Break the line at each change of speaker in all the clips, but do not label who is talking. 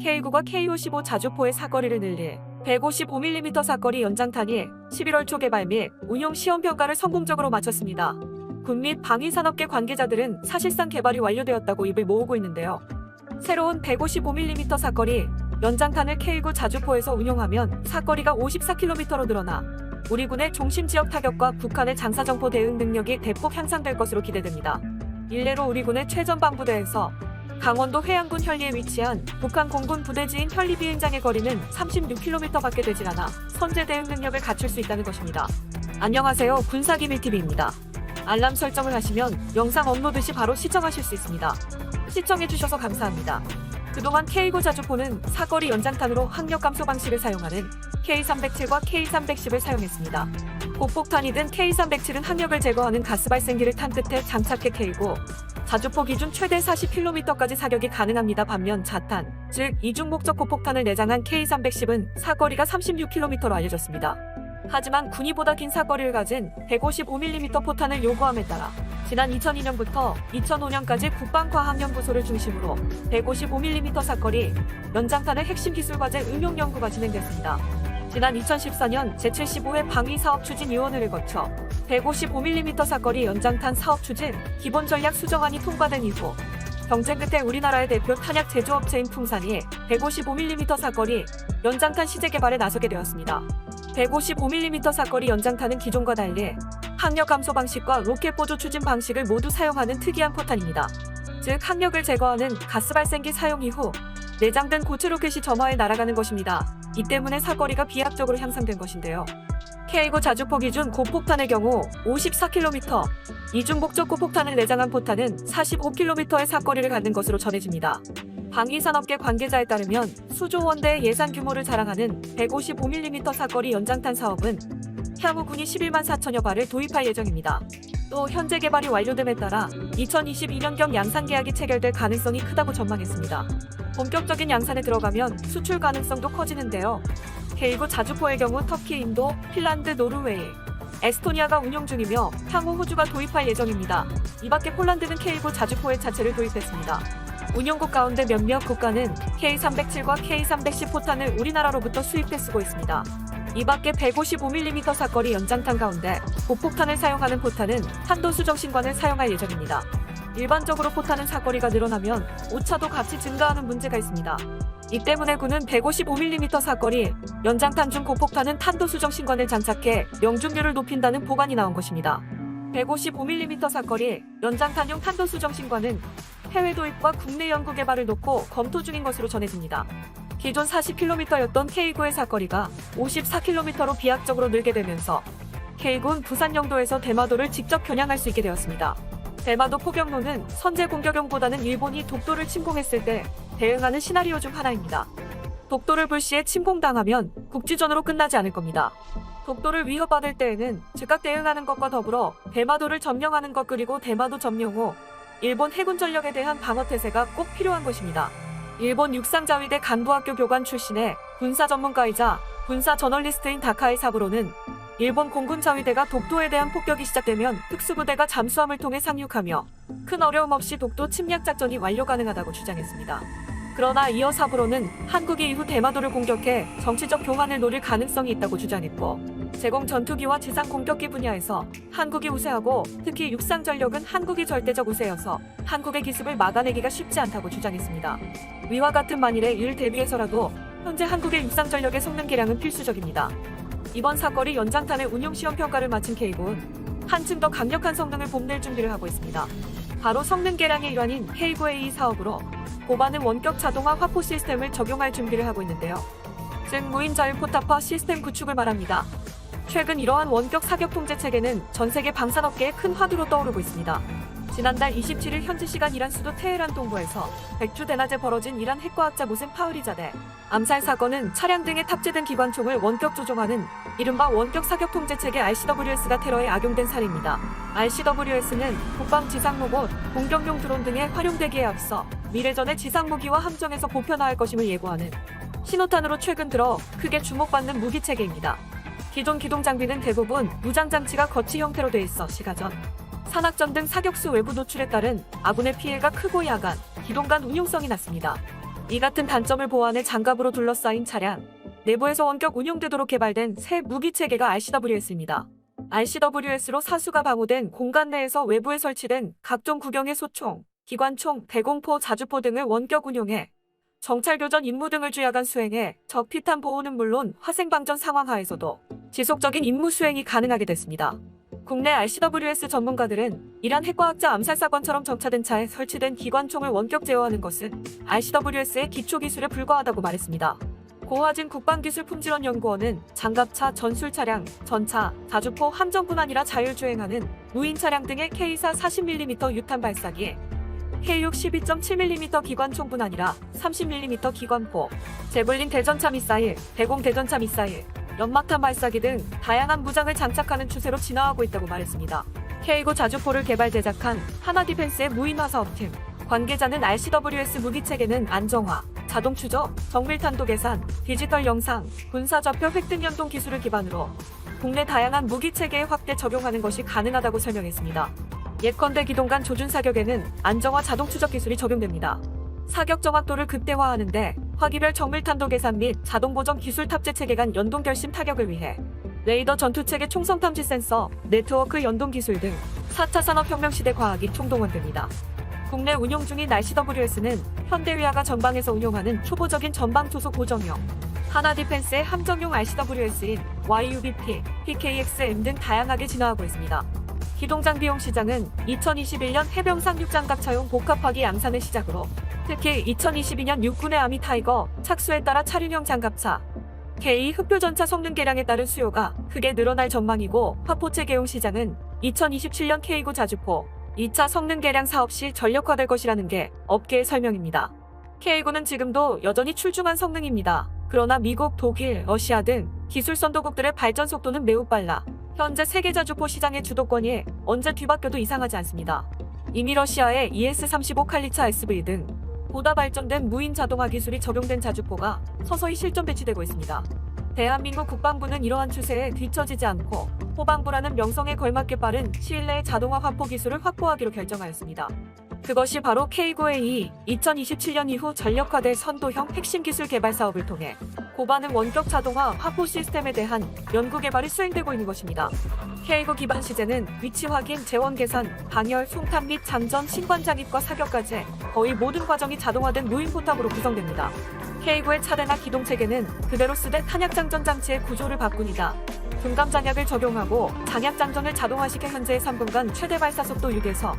K9과 K55 자주포의 사거리를 늘릴 155mm 사거리 연장탄이 11월 초 개발 및 운용 시험평가를 성공적으로 마쳤습니다. 군 및 방위산업계 관계자들은 사실상 개발이 완료되었다고 입을 모으고 있는데요. 새로운 155mm 사거리 연장탄을 K9 자주포에서 운용하면 사거리가 54km로 늘어나 우리 군의 중심 지역 타격과 북한의 장사정포 대응 능력이 대폭 향상될 것으로 기대됩니다. 일례로 우리 군의 최전방부대에서 강원도 회양군 현리에 위치한 북한 공군 부대지인 현리 비행장의 거리는 36km밖에 되질 않아 선제 대응 능력을 갖출 수 있다는 것입니다. 안녕하세요, 군사기밀TV입니다. 알람 설정을 하시면 영상 업로드 시 바로 시청하실 수 있습니다. 시청해주셔서 감사합니다. 그동안 K9 자주포는 사거리 연장탄으로 항력 감소 방식을 사용하는 K307과 K310을 사용했습니다. 고폭탄이든 K307은 항력을 제거하는 가스 발생기를 탄 끝에 장착해 K9 자주포 기준 최대 40km까지 사격이 가능합니다. 반면 자탄, 즉 이중 목적 고폭탄을 내장한 K310은 사거리가 36km로 알려졌습니다. 하지만 군이보다 긴 사거리를 가진 155mm 포탄을 요구함에 따라 지난 2002년부터 2005년까지 국방과학연구소를 중심으로 155mm 사거리 연장탄의 핵심 기술과제 응용 연구가 진행됐습니다. 지난 2014년 제75회 방위사업추진위원회를 거쳐 155mm 사거리 연장탄 사업 추진 기본 전략 수정안이 통과된 이후 경쟁 끝에 우리나라의 대표 탄약 제조업체인 풍산이 155mm 사거리 연장탄 시제 개발에 나서게 되었습니다. 155mm 사거리 연장탄은 기존과 달리 항력 감소 방식과 로켓 보조 추진 방식을 모두 사용하는 특이한 포탄입니다. 즉 항력을 제거하는 가스 발생기 사용 이후 내장된 고체 로켓이 점화해 날아가는 것입니다. 이 때문에 사거리가 비약적으로 향상된 것인데요. K9 자주포 기준 고폭탄의 경우 54km, 이중 목적 고폭탄을 내장한 포탄은 45km의 사거리를 갖는 것으로 전해집니다. 방위산업계 관계자에 따르면 수조 원대의 예산 규모를 자랑하는 155mm 사거리 연장탄 사업은 향후 군이 11만 4천여 발을 도입할 예정입니다. 또 현재 개발이 완료됨에 따라 2022년경 양산 계약이 체결될 가능성이 크다고 전망했습니다. 본격적인 양산에 들어가면 수출 가능성도 커지는데요. K9 자주포의 경우 터키, 인도, 핀란드, 노르웨이, 에스토니아가 운용 중이며 향후 호주가 도입할 예정입니다. 이 밖에 폴란드는 K9 자주포의 자체를 도입했습니다. 운용국 가운데 몇몇 국가는 K307과 K310 포탄을 우리나라로부터 수입해 쓰고 있습니다. 이 밖에 155mm 사거리 연장탄 가운데 고폭탄을 사용하는 포탄은 탄도 수정신관을 사용할 예정입니다. 일반적으로 포탄은 사거리가 늘어나면 오차도 같이 증가하는 문제가 있습니다. 이 때문에 군은 155mm 사거리 연장탄 중 고폭탄은 탄도 수정신관을 장착해 명중률을 높인다는 보관이 나온 것입니다. 155mm 사거리 연장탄용 탄도 수정신관은 해외 도입과 국내 연구 개발을 놓고 검토 중인 것으로 전해집니다. 기존 40km였던 K9의 사거리가 54km로 비약적으로 늘게 되면서 K9는 부산 영도에서 대마도를 직접 겨냥할 수 있게 되었습니다. 대마도 포격로는 선제 공격용보다는 일본이 독도를 침공했을 때 대응하는 시나리오 중 하나입니다. 독도를 불시에 침공당하면 국지전으로 끝나지 않을 겁니다. 독도를 위협받을 때에는 즉각 대응하는 것과 더불어 대마도를 점령하는 것, 그리고 대마도 점령 후 일본 해군 전력에 대한 방어태세가 꼭 필요한 것입니다. 일본 육상자위대 간부학교 교관 출신의 군사 전문가이자 군사 저널리스트인 다카이 사부로는 일본 공군 자위대가 독도에 대한 폭격이 시작되면 특수부대가 잠수함을 통해 상륙하며 큰 어려움 없이 독도 침략 작전이 완료 가능하다고 주장했습니다. 그러나 이어 사부로는 한국이 이후 대마도를 공격해 정치적 교환을 노릴 가능성이 있다고 주장했고, 제공 전투기와 지상 공격기 분야에서 한국이 우세하고 특히 육상 전력은 한국이 절대적 우세여서 한국의 기습을 막아내기가 쉽지 않다고 주장했습니다. 위와 같은 만일의 일 대비해서라도 현재 한국의 육상 전력의 성능 개량은 필수적입니다. 이번 사거리 연장탄의 운용 시험 평가를 마친 K9는 한층 더 강력한 성능을 뽐낼 준비를 하고 있습니다. 바로 성능 개량의 일환인 K9A 사업으로 고반응 원격 자동화 화포 시스템을 적용할 준비를 하고 있는데요. 즉 무인 자율 포탑화 시스템 구축을 말합니다. 최근 이러한 원격 사격 통제 체계는 전 세계 방산업계의 큰 화두로 떠오르고 있습니다. 지난달 27일 현지 시간 이란 수도 테헤란 동부에서 백주 대낮에 벌어진 이란 핵과학자 모셈 파흐리자대 암살 사건은 차량 등에 탑재된 기관총을 원격 조종하는 이른바 원격 사격 통제 체계 RCWS가 테러에 악용된 사례입니다. RCWS는 국방 지상 로봇, 공격용 드론 등에 활용되기에 앞서 미래전의 지상 무기와 함정에서 보편화할 것임을 예고하는 신호탄으로 최근 들어 크게 주목받는 무기 체계입니다. 기존 기동 장비는 대부분 무장 장치가 거치 형태로 돼 있어 시가전, 산악전 등 사격수 외부 노출에 따른 아군의 피해가 크고 야간, 기동간 운용성이 낮습니다. 이 같은 단점을 보완해 장갑으로 둘러싸인 차량 내부에서 원격 운용되도록 개발된 새 무기 체계가 RCWS입니다. RCWS로 사수가 방호된 공간 내에서 외부에 설치된 각종 구경의 소총, 기관총, 대공포, 자주포 등을 원격 운용해 정찰교전 임무 등을 주야간 수행해 적 피탄 보호는 물론 화생방전 상황 하에서도 지속적인 임무 수행이 가능하게 됐습니다. 국내 RCWS 전문가들은 이란 핵과학자 암살 사건처럼 정차된 차에 설치된 기관총을 원격 제어하는 것은 RCWS의 기초 기술에 불과하다고 말했습니다. 고화진 국방기술품질원연구원은 장갑차, 전술차량, 전차, 자주포, 함정뿐 아니라 자율주행하는 무인 차량 등의 K4 40mm 유탄 발사기, K6 12.7mm 기관총뿐 아니라 30mm 기관포, 제블린 대전차 미사일, 대공 대전차 미사일, 연막탄 발사기 등 다양한 무장을 장착하는 추세로 진화하고 있다고 말했습니다. K9 자주포를 개발 제작한 하나디펜스의 무인 화사업팀 관계자는 RCWS 무기체계는 안정화, 자동 추적, 정밀탄도 계산, 디지털 영상, 군사좌표 획득 연동 기술을 기반으로 국내 다양한 무기체계에 확대 적용하는 것이 가능하다고 설명했습니다. 예컨대 기동간 조준 사격에는 안정화 자동 추적 기술이 적용됩니다. 사격 정확도를 극대화하는데 화기별 정밀탄도 계산 및 자동 보정 기술 탑재 체계 간 연동 결심 타격을 위해 레이더 전투체계 총성 탐지 센서, 네트워크 연동 기술 등 4차 산업혁명 시대 과학이 총동원됩니다. 국내 운용 중인 RCWS는 현대위아가 전방에서 운용하는 초보적인 전방 초소 고정형, 하나디펜스의 함정용 RCWS인 YUBP, PKXM 등 다양하게 진화하고 있습니다. 기동장 비용 시장은 2021년 해병 상륙장갑차용 복합화기 양산을 시작으로 특히 2022년 육군의 아미 타이거 착수에 따라 차륜형 장갑차, K 흡표전차 성능 개량에 따른 수요가 크게 늘어날 전망이고 화포체계용 시장은 2027년 K9 자주포 2차 성능 개량 사업 시 전력화될 것이라는 게 업계의 설명입니다. K9는 지금도 여전히 출중한 성능입니다. 그러나 미국, 독일, 러시아 등 기술 선도국들의 발전 속도는 매우 빨라 현재 세계 자주포 시장의 주도권이 언제 뒤바뀌어도 이상하지 않습니다. 이미 러시아의 ES-35 칼리차 SV 등 보다 발전된 무인 자동화 기술이 적용된 자주포가 서서히 실전 배치되고 있습니다. 대한민국 국방부는 이러한 추세에 뒤처지지 않고 호방부라는 명성에 걸맞게 빠른 시일 내에 자동화 화포 기술을 확보하기로 결정하였습니다. 그것이 바로 K9A 2027년 이후 전력화될 선도형 핵심 기술 개발 사업을 통해 고반응 원격 자동화 화포 시스템에 대한 연구 개발이 수행되고 있는 것입니다. K9 기반 시제는 위치 확인, 재원 계산, 방열, 송탄 및 장전, 신관 장입과 사격까지 거의 모든 과정이 자동화된 무인 포탑으로 구성됩니다. K9의 차대나 기동 체계는 그대로 쓰되 탄약 장전 장치의 구조를 바꾼니다. 분감 장약을 적용하고 장약 장전을 자동화시켜 현재의 3분간 최대 발사 속도 6에서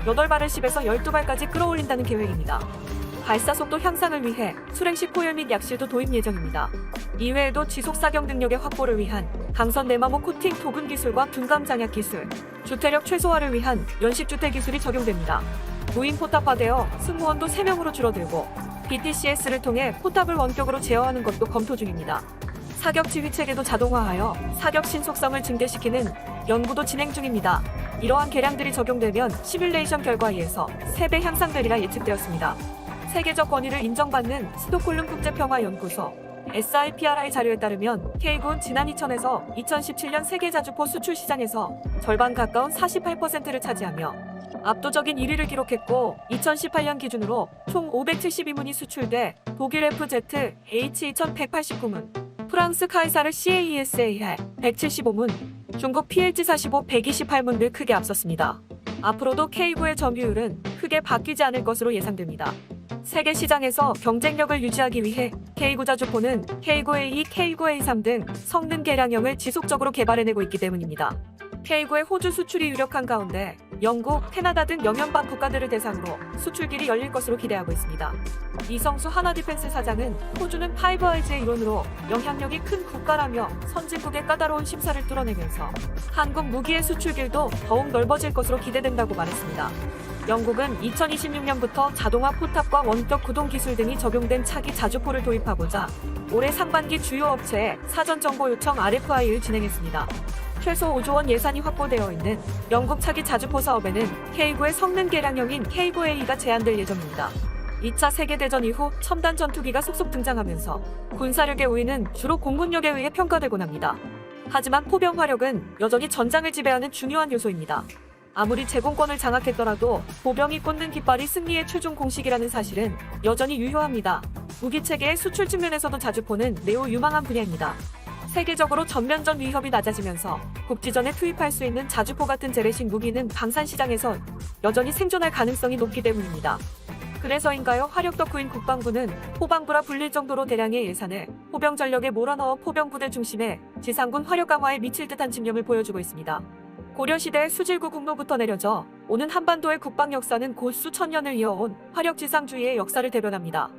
8발을 10에서 12발까지 끌어올린다는 계획입니다. 발사 속도 향상을 위해 수랭시 포열 및 약실도 도입 예정입니다. 이외에도 지속 사격 능력의 확보를 위한 강선 내마모 코팅 도금 기술과 분감 장약 기술, 주퇴력 최소화를 위한 연식주퇴 기술이 적용됩니다. 무인 포탑화되어 승무원도 3명으로 줄어들고 BTCS를 통해 포탑을 원격으로 제어하는 것도 검토 중입니다. 사격 지휘 체계도 자동화하여 사격 신속성을 증대시키는 연구도 진행 중입니다. 이러한 개량들이 적용되면 시뮬레이션 결과에 의해서 3배 향상되리라 예측되었습니다. 세계적 권위를 인정받는 스톡홀름 국제평화연구소 SIPRI 자료에 따르면 K9는 지난 2000에서 2017년 세계 자주포 수출 시장에서 절반 가까운 48%를 차지하며 압도적인 1위를 기록했고 2018년 기준으로 총 572문이 수출돼 독일 FZ H2189문, 프랑스 카이사르 CAESAR 175문, 중국 PLG 45 128문을 크게 앞섰습니다. 앞으로도 K9의 점유율은 크게 바뀌지 않을 것으로 예상됩니다. 세계 시장에서 경쟁력을 유지하기 위해 K9 자주포는 K9A2, K9A3 등 성능 개량형을 지속적으로 개발해내고 있기 때문입니다. K9의 호주 수출이 유력한 가운데 영국, 캐나다 등 영연방 국가들을 대상으로 수출길이 열릴 것으로 기대하고 있습니다. 이성수 하나디펜스 사장은 호주는 파이브 아이즈의 일원으로 영향력이 큰 국가라며 선진국의 까다로운 심사를 뚫어내면서 한국 무기의 수출길도 더욱 넓어질 것으로 기대된다고 말했습니다. 영국은 2026년부터 자동화 포탑과 원격 구동 기술 등이 적용된 차기 자주포를 도입하고자 올해 상반기 주요 업체에 사전 정보 요청 RFI를 진행했습니다. 최소 5조 원 예산이 확보되어 있는 영국 차기 자주포 사업에는 K9의 성능 개량형인 K9A가 제한될 예정입니다. 2차 세계대전 이후 첨단 전투기가 속속 등장하면서 군사력의 우위는 주로 공군력에 의해 평가되곤 합니다. 하지만 포병 화력은 여전히 전장을 지배하는 중요한 요소입니다. 아무리 제공권을 장악했더라도 보병이 꽂는 깃발이 승리의 최종 공식이라는 사실은 여전히 유효합니다. 무기체계의 수출 측면에서도 자주포는 매우 유망한 분야입니다. 세계적으로 전면전 위협이 낮아지면서 국지전에 투입할 수 있는 자주포 같은 재래식 무기는 방산 시장에서 여전히 생존할 가능성이 높기 때문입니다. 그래서인가요? 화력 덕후인 국방부는 포방부라 불릴 정도로 대량의 예산을 포병 전력에 몰아넣어 포병 부대 중심에 지상군 화력 강화에 미칠 듯한 집념을 보여주고 있습니다. 고려시대의 수질구 국로부터 내려져 오는 한반도의 국방 역사는 곧 수천 년을 이어온 화력 지상주의의 역사를 대변합니다.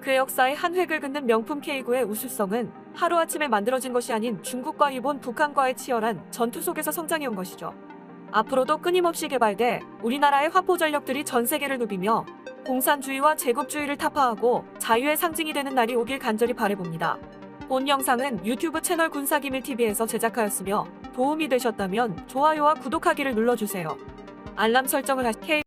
그 역사의 한 획을 긋는 명품 K9의 우수성은 하루아침에 만들어진 것이 아닌 중국과 일본, 북한과의 치열한 전투 속에서 성장해온 것이죠. 앞으로도 끊임없이 개발돼 우리나라의 화포 전력들이 전 세계를 누비며 공산주의와 제국주의를 타파하고 자유의 상징이 되는 날이 오길 간절히 바라봅니다. 본 영상은 유튜브 채널 군사기밀TV에서 제작하였으며 도움이 되셨다면 좋아요와 구독하기를 눌러주세요. 알람 설정을 하시.